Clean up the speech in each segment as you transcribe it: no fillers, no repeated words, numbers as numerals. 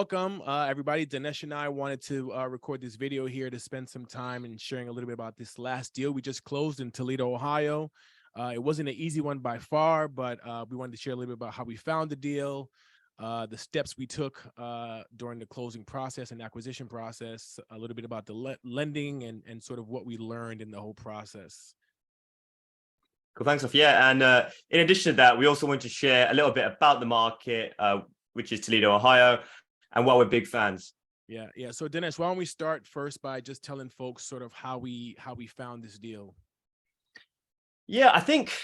Welcome, everybody. Dinesh and I wanted to record this video here to spend some time and sharing a little bit about this last deal we just closed in Toledo, Ohio. It wasn't an easy one by far, but we wanted to share a little bit about how we found the deal, the steps we took during the closing process and acquisition process, a little bit about the lending and sort of what we learned in the whole process. Cool, thanks, Sophie. Yeah, and in addition to that, we also want to share a little bit about the market, which is Toledo, Ohio, and why we're big fans. Yeah. So Dinesh, why don't we start first by just telling folks sort of how we found this deal? Yeah, I think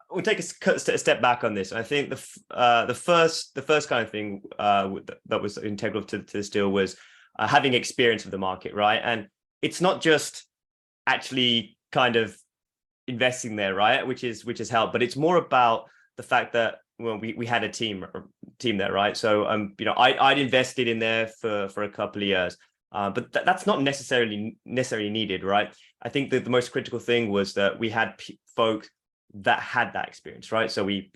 we'll take a step back on this. I think the first kind of thing that was integral to this deal was having experience of the market, right? And it's not just actually kind of investing there, right? Which has helped, but it's more about the fact that we had a team there, right? So I'd invested in there for a couple of years, but that's not necessarily needed, right? I think that the most critical thing was that we had folk that had that experience, right? So we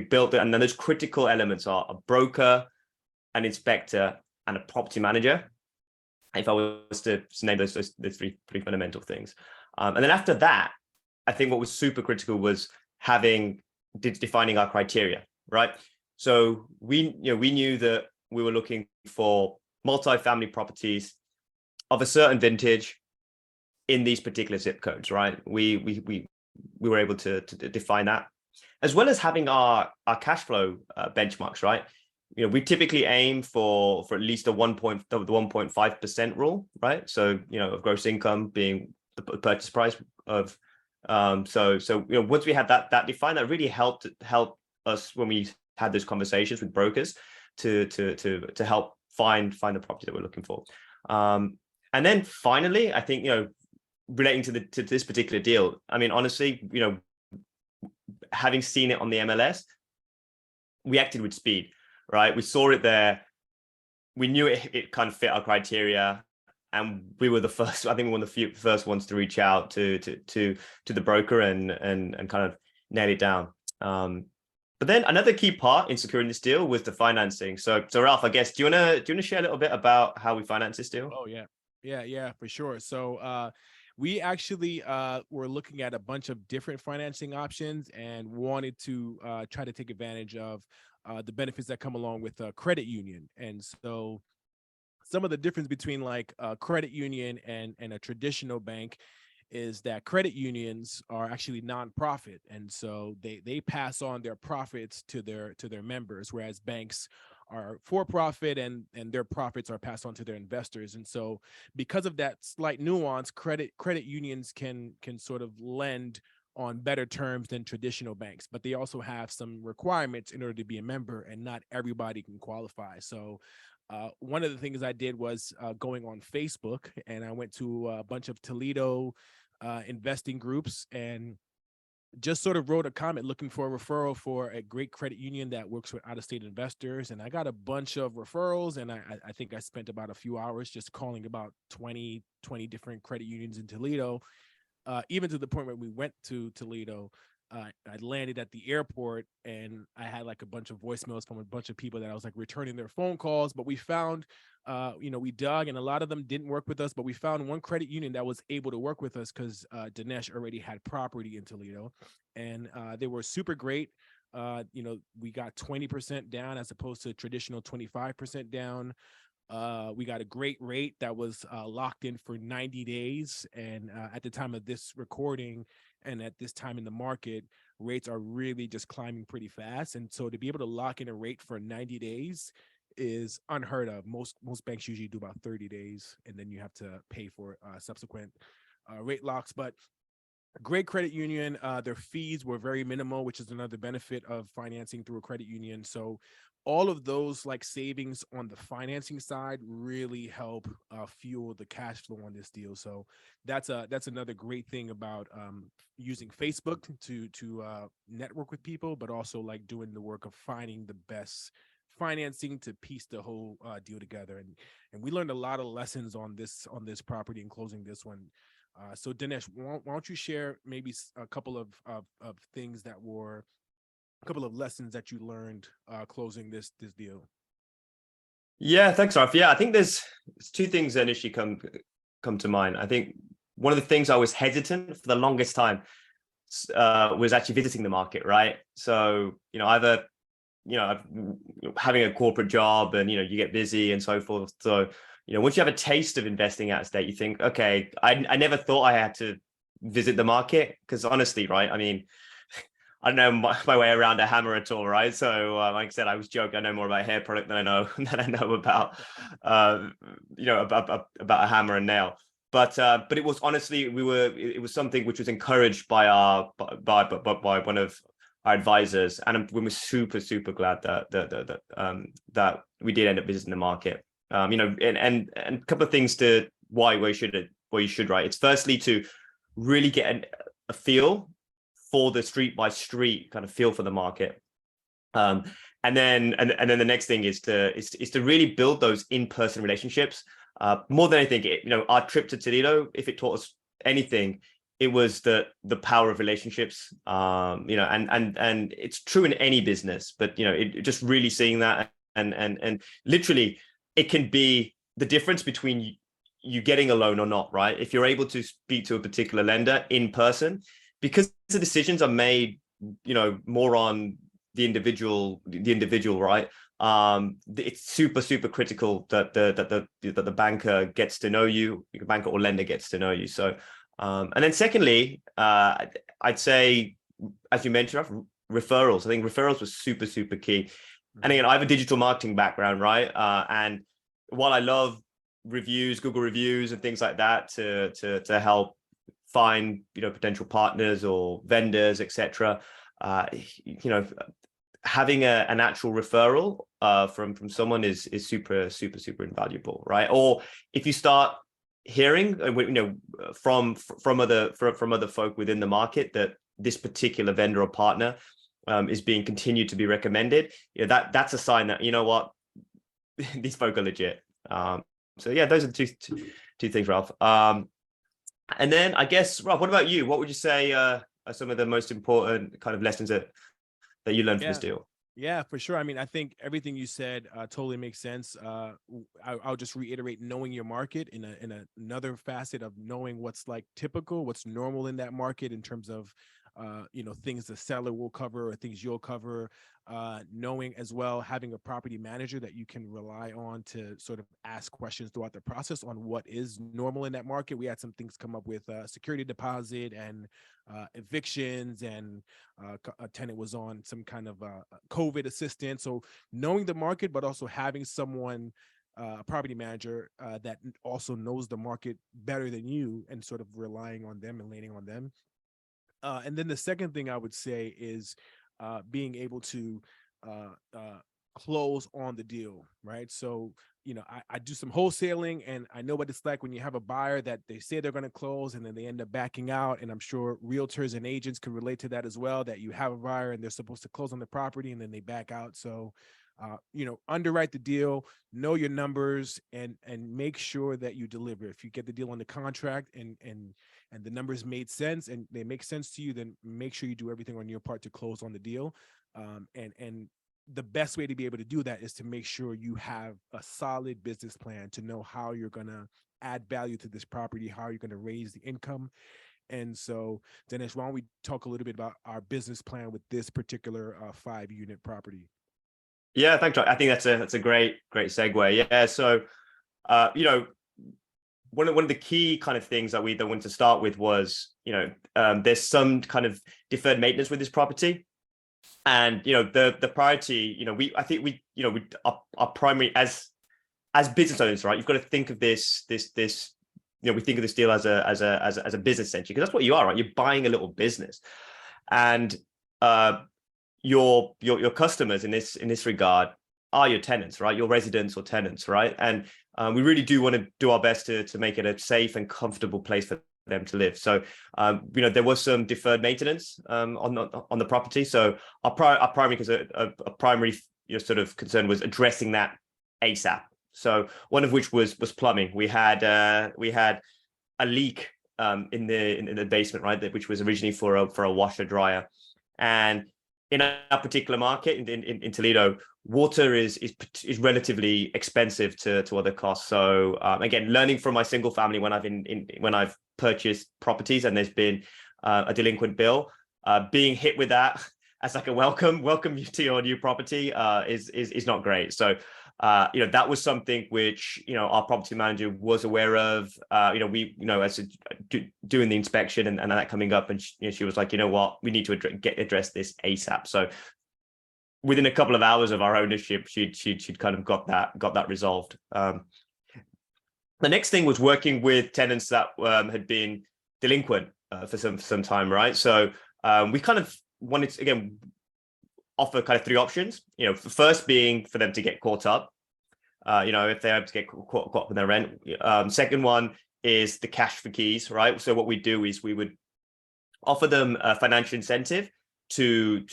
built it, and then those critical elements are a broker, an inspector, and a property manager. If I was to name those three fundamental things, and then after that, I think what was super critical was defining our criteria, right? So we knew that we were looking for multifamily properties of a certain vintage in these particular zip codes, right? We were able to define that, as well as having our cash flow benchmarks, right? We typically aim for at least the 1.5% rule, right? So of gross income being the purchase price of so once we had that defined, that really helped us when we had those conversations with brokers to help find the property that we're looking for. And then finally, I think relating to this particular deal, I mean, honestly, having seen it on the MLS, we acted with speed, right? We saw it there, we knew it kind of fit our criteria, and we were the first. I think we were one of the first ones to reach out to the broker and kind of nail it down. But then another key part in securing this deal was the financing. So Ralph, I guess, do you wanna share a little bit about how we financed this deal? Oh yeah, for sure. So we actually were looking at a bunch of different financing options and wanted to try to take advantage of the benefits that come along with a credit union. And so some of the difference between like a credit union and a traditional bank is that credit unions are actually nonprofit, and so they pass on their profits to their members, whereas banks are for profit and their profits are passed on to their investors. And so because of that slight nuance, credit unions can sort of lend on better terms than traditional banks, but they also have some requirements in order to be a member, and not everybody can qualify. So one of the things I did was going on Facebook, and I went to a bunch of Toledo investing groups and just sort of wrote a comment looking for a referral for a great credit union that works with out-of-state investors. And I got a bunch of referrals, and I think I spent about a few hours just calling about 20 different credit unions in Toledo, even to the point where we went to Toledo. I landed at the airport, and I had like a bunch of voicemails from a bunch of people that I was like returning their phone calls. But we found, we dug, and a lot of them didn't work with us. But we found one credit union that was able to work with us because Dinesh already had property in Toledo, and they were super great. We got 20% down as opposed to traditional 25% down. We got a great rate that was locked in for 90 days. And at the time of this recording and at this time in the market, rates are really just climbing pretty fast. And so to be able to lock in a rate for 90 days is unheard of. Most banks usually do about 30 days, and then you have to pay for subsequent rate locks. But great credit union. Their fees were very minimal, which is another benefit of financing through a credit union. So all of those like savings on the financing side really help fuel the cash flow on this deal. So that's another great thing about using Facebook to network with people, but also like doing the work of finding the best financing to piece the whole deal together. And we learned a lot of lessons on this property and closing this one. So Dinesh, why don't you share maybe a couple of things that were a couple of lessons that you learned closing this deal? Yeah, thanks, Ralph. Yeah, I think there's two things that initially come to mind. I think one of the things I was hesitant for the longest time was actually visiting the market, right? So, either having a corporate job and you get busy and so forth. So, once you have a taste of investing out of state, you think, okay, I never thought I had to visit the market, because honestly, right? I mean, I don't know my way around a hammer at all, right? So, like I said, I was joking. I know more about hair product than I know about, about a hammer and nail. But it was honestly, it was something which was encouraged by by one of our advisors, and we were super glad that we did end up visiting the market. And a couple of things to why you should, right? It's firstly to really get a feel for the street by street kind of feel for the market. Um, and then the next thing is to really build those in-person relationships. More than anything, our trip to Toledo, if it taught us anything, it was the power of relationships. And it's true in any business, but just really seeing that, and literally, it can be the difference between you getting a loan or not, right? If you're able to speak to a particular lender in person, because the decisions are made, more on the individual, right? It's super critical that the banker gets to know you, the banker or lender gets to know you. So, and then secondly, I'd say, as you mentioned, referrals. I think referrals was super key. And again, I have a digital marketing background, right? And while I love reviews, Google reviews, and things like that to help find potential partners or vendors, etc. Having an actual referral from someone is super invaluable, right? Or if you start hearing from other folk within the market that this particular vendor or partner is being continued to be recommended, that's a sign that what these folk are legit. So yeah, those are the two things, Ralph. And then I guess, Rob, what about you? What would you say are some of the most important kind of lessons that you learned from this Yeah. deal? Yeah, for sure. I mean, I think everything you said totally makes sense. I'll just reiterate knowing your market another facet of knowing what's like typical, what's normal in that market in terms of things the seller will cover or things you'll cover. Knowing as well, having a property manager that you can rely on to sort of ask questions throughout the process on what is normal in that market. We had some things come up with security deposit and evictions, and a tenant was on some kind of COVID assistance. So knowing the market, but also having someone, a property manager that also knows the market better than you, and sort of relying on them and leaning on them. And then the second thing I would say is being able to close on the deal, right? So, I do some wholesaling, and I know what it's like when you have a buyer that they say they're going to close and then they end up backing out. And I'm sure realtors and agents can relate to that as well, that you have a buyer and they're supposed to close on the property and then they back out. So, underwrite the deal, know your numbers, and make sure that you deliver. If you get the deal on the contract and the numbers made sense and they make sense to you, then make sure you do everything on your part to close on the deal. And the best way to be able to do that is to make sure you have a solid business plan to know how you're going to add value to this property, how you're going to raise the income. And so, Dennis, why don't we talk a little bit about our business plan with this particular 5-unit property? Yeah, thanks. I think that's a great segue. Yeah, so one of the key kind of things that we wanted to start with was there's some kind of deferred maintenance with this property. And the priority, our primary as business owners, right? You've got to think of this. We think of this deal as a business essentially, because that's what you are, right? You're buying a little business, and your customers in this regard are your tenants, right? Your residents or tenants, right? And we really do want to do our best to make it a safe and comfortable place for them to live. So, there was some deferred maintenance on the property. So our primary, because a primary sort of concern was addressing that ASAP. So one of which was plumbing. We had a leak in the basement, right? Which was originally for a washer dryer, and in our particular market in Toledo, water is relatively expensive to other costs. So again, learning from my single family when I've purchased properties and there's been a delinquent bill, being hit with that as like a welcome you to your new property is not great. So that was something which our property manager was aware of. We as doing the inspection and that coming up, and she was like, you know what, we need to address this ASAP. So within a couple of hours of our ownership, she'd kind of got that resolved. The next thing was working with tenants that had been delinquent for some time, right? So we kind of wanted to, again, offer kind of three options. First being for them to get caught up, if they're able to get caught up with their rent. Second one is the cash for keys, right? So what we do is we would offer them a financial incentive to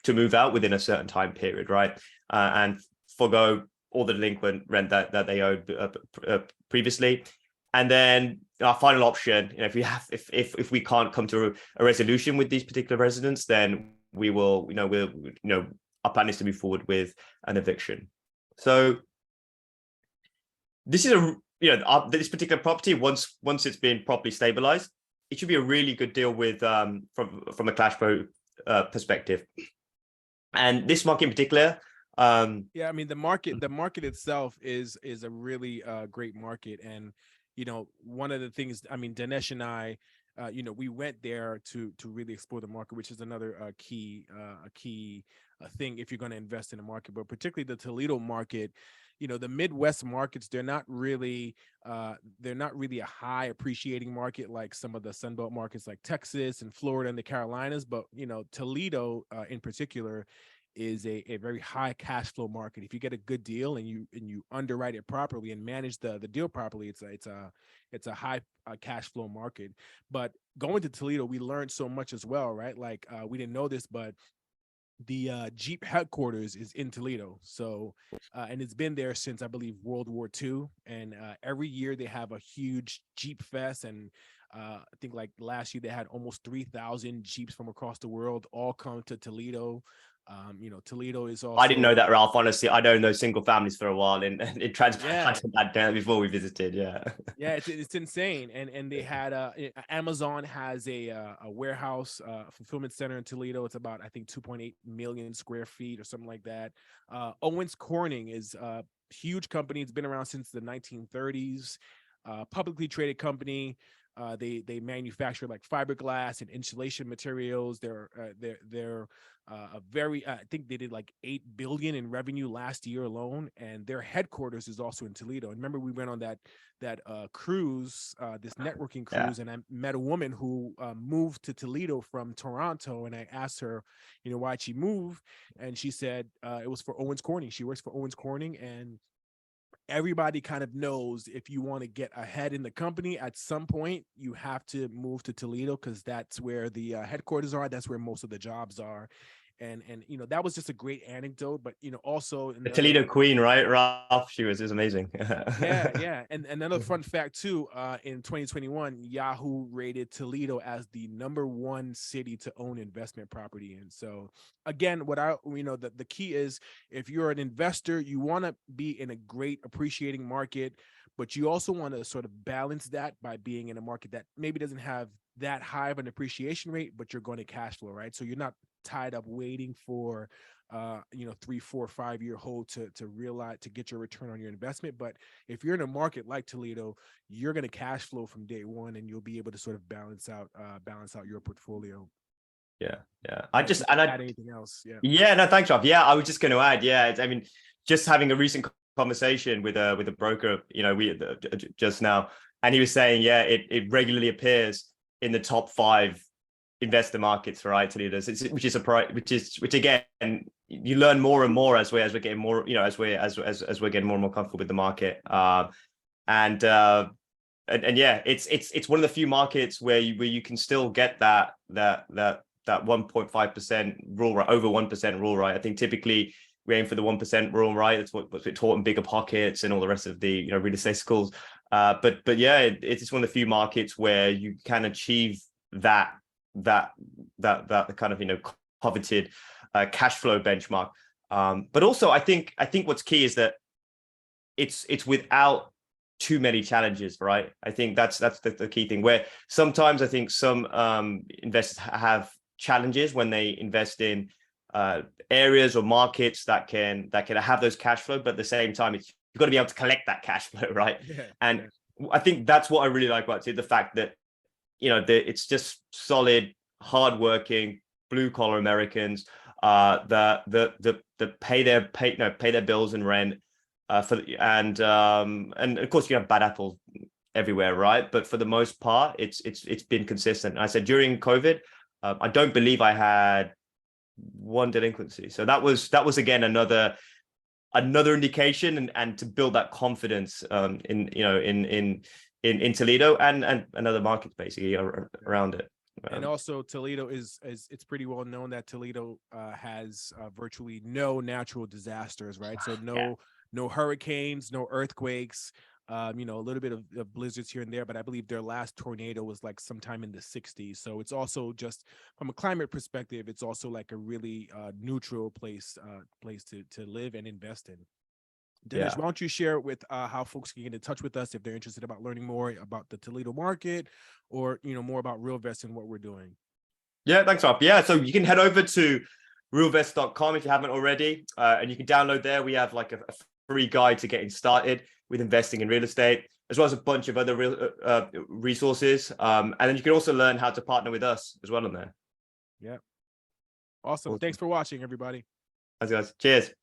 move out within a certain time period, right? And forgo all the delinquent rent that they owed previously. And then our final option, if we can't come to a resolution with these particular residents, then we will, our plan is to move forward with an eviction. So this is this particular property, once it's been properly stabilized, it should be a really good deal with from a cash flow perspective. And this market in particular, yeah, I mean the market itself is a really great market. And one of the things, I mean, Dinesh and I, we went there to really explore the market, which is another key thing if you're going to invest in the market. But particularly the Toledo market, the Midwest markets, they're not really a high appreciating market like some of the Sunbelt markets like Texas and Florida and the Carolinas. But Toledo in particular is a very high cash flow market. If you get a good deal and you underwrite it properly and manage the deal properly, it's a high cash flow market. But going to Toledo, we learned so much as well, right? Like we didn't know this, but the Jeep headquarters is in Toledo. So and it's been there since, I believe, World War II. And every year they have a huge Jeep fest. And I think like last year they had almost 3,000 Jeeps from across the world all come to Toledo. Toledo is also, I didn't know that, Ralph. Honestly, I'd owned those single families for a while, and it yeah, transpired that down before we visited. Yeah, yeah, it's insane. And they had Amazon has a warehouse fulfillment center in Toledo. It's about, I think, 2.8 million square feet or something like that. Owens Corning is a huge company. It's been around since the 1930s. Publicly traded company. They manufacture like fiberglass and insulation materials. They're a very I think they did like 8 billion in revenue last year alone, and their headquarters is also in Toledo. And remember, we went on that cruise, this networking cruise, and I met a woman who moved to Toledo from Toronto, and I asked her, why'd she move, and she said it was for Owens Corning. She works for Owens Corning, and everybody kind of knows if you want to get ahead in the company at some point, you have to move to Toledo because that's where the headquarters are. That's where most of the jobs are. And that was just a great anecdote. But also the Toledo Queen, right, Ralph? She was amazing. yeah. And another fun fact too, in 2021, Yahoo rated Toledo as the #1 city to own investment property in. So again, the key is, if you're an investor, you want to be in a great appreciating market, but you also want to sort of balance that by being in a market that maybe doesn't have that high of an appreciation rate, but you're going to cash flow, right? So you're not tied up waiting for 3, 4, 5 year hold to realize, to get your return on your investment. But if you're in a market like Toledo, you're going to cash flow from day one, and you'll be able to sort of balance out your portfolio. Yeah. I add anything else? Yeah, no, thanks, Rob. Yeah, I was just going to add. Yeah, I mean, just having a recent conversation with a broker, we just now, and he was saying, yeah, it regularly appears in the top 5 investor markets, right? Toledo, which again, you learn more and more as we're getting more, as we're getting more and more comfortable with the market. And yeah, it's one of the few markets where you can still get that 1.5% rule, right? Over 1% rule, right? I think typically we aim for the 1% rule, right? That's what's taught in Bigger Pockets and all the rest of the real estate schools. But yeah, it's one of the few markets where you can achieve that kind of coveted cash flow benchmark. But also, I think what's key is that it's without too many challenges, right? I think that's the key thing. Where sometimes I think some investors have challenges when they invest in areas or markets that can have those cash flow, but at the same time, you've got to be able to collect that cash flow, right? Yeah, And yeah. I think that's what I really like about it, the fact that it's just solid, hardworking, blue collar Americans that pay their bills and rent and of course you have bad apples everywhere, right? But for the most part, it's been consistent. And I said during COVID, I don't believe I had one delinquency. So that was again another indication and to build that confidence in Toledo and other markets basically around it. And also Toledo is it's pretty well known that Toledo has virtually no natural disasters, right? So no hurricanes, no earthquakes, a little bit of blizzards here and there, but I believe their last tornado was like sometime in the 60s. So it's also just from a climate perspective, it's also like a really neutral place to live and invest in. Dinesh, why don't you share with how folks can get in touch with us if they're interested about learning more about the Toledo market or more about RealVest and what we're doing? Yeah, thanks, Rob. Yeah, so you can head over to realvest.com if you haven't already, and you can download there. We have like a free guide to getting started with investing in real estate, as well as a bunch of other resources. And then you can also learn how to partner with us as well on there. Yeah. Awesome. Thanks for watching, everybody. Thanks, guys. Cheers.